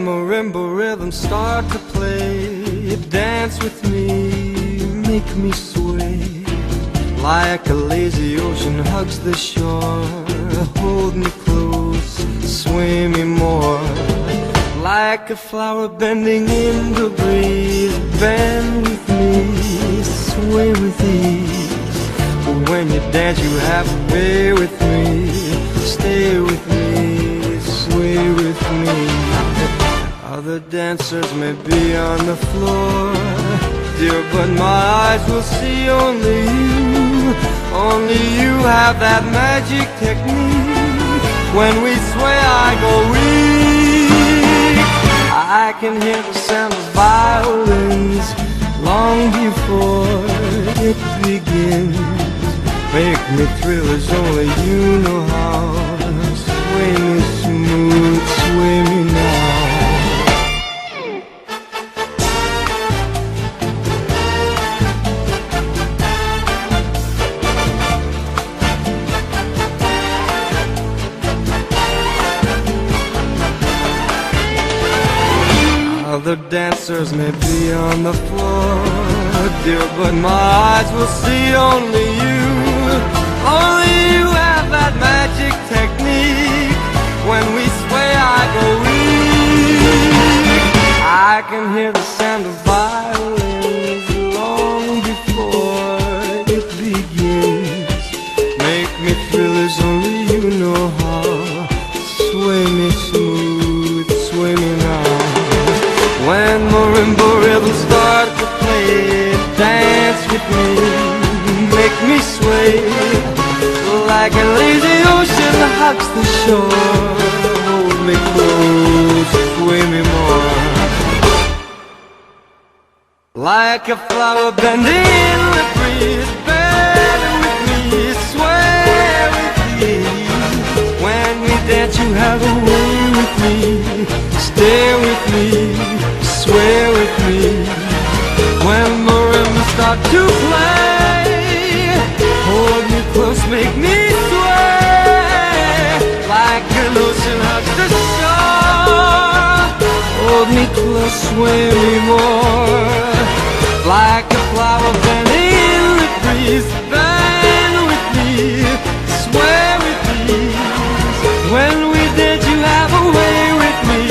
marimba rhythms start to play, dance with me, make me sway. Like a lazy ocean hugs the shore, hold me close, sway me more. Like a flower bending in the breeze, bend with me, sway with ease. When you dance you have a way with me, stay with me, sway with me. Other dancers may be on the floor, dear, but my eyes will see only you. Only you have that magic technique. When we sway I go weak. I can hear the sound of violins long before it begins. Make me thrill as only you know how. Sway me smooth, sway me now. Other dancers may be on the floor, dear, but my eyes will see only you. Only you have that magic technique. When we sway I go weak. I can hear the sound of violins long before it begins. Make me thrill as only you know how. Sway me smooth, sway me now. When marimba rhythms start to play, dance with me, make me sway. Like a lazy ocean hugs the shore, hold me close, sway me more. Like a flower bending in the breeze, bend with me, sway with me. When we dance you have a way with me, stay with me, sway with me. When marimbas start to play, hold me close, make me sway. Like an ocean hugs the shore, hold me close, sway me more. Like a flower bending in the breeze, bend with me, sway with me. When we dance you have a way with me,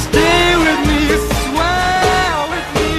stay with me, sway with me.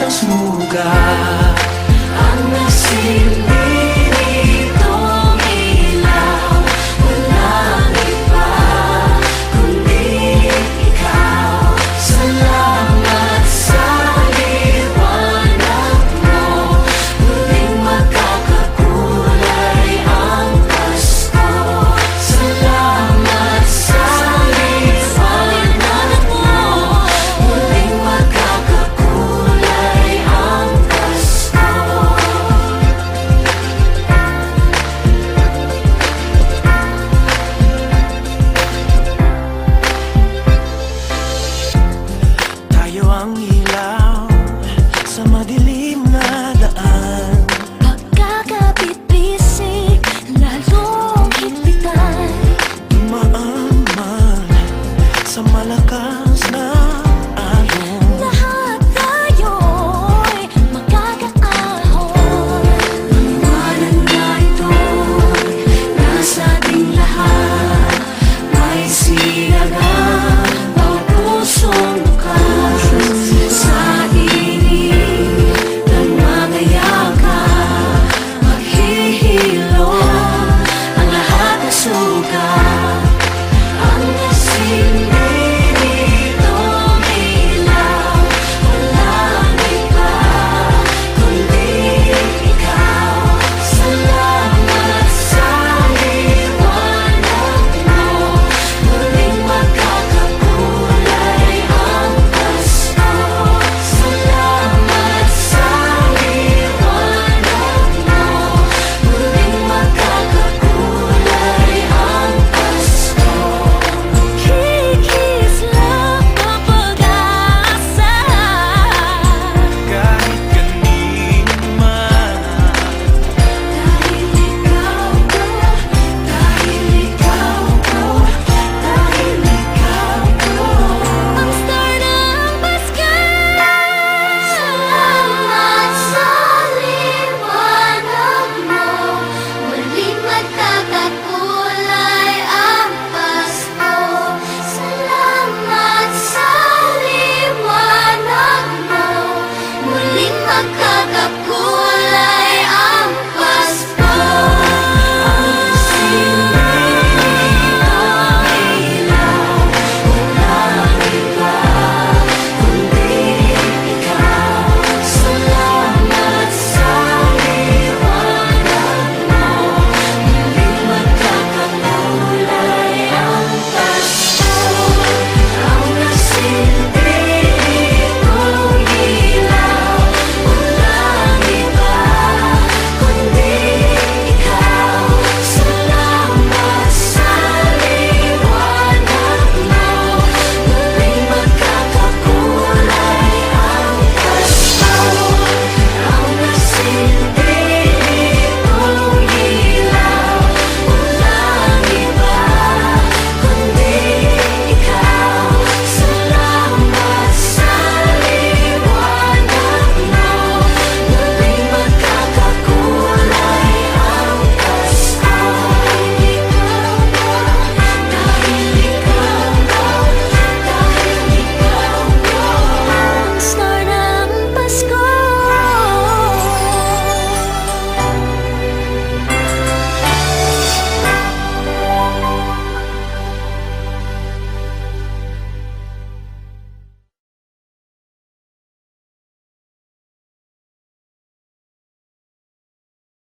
sugat.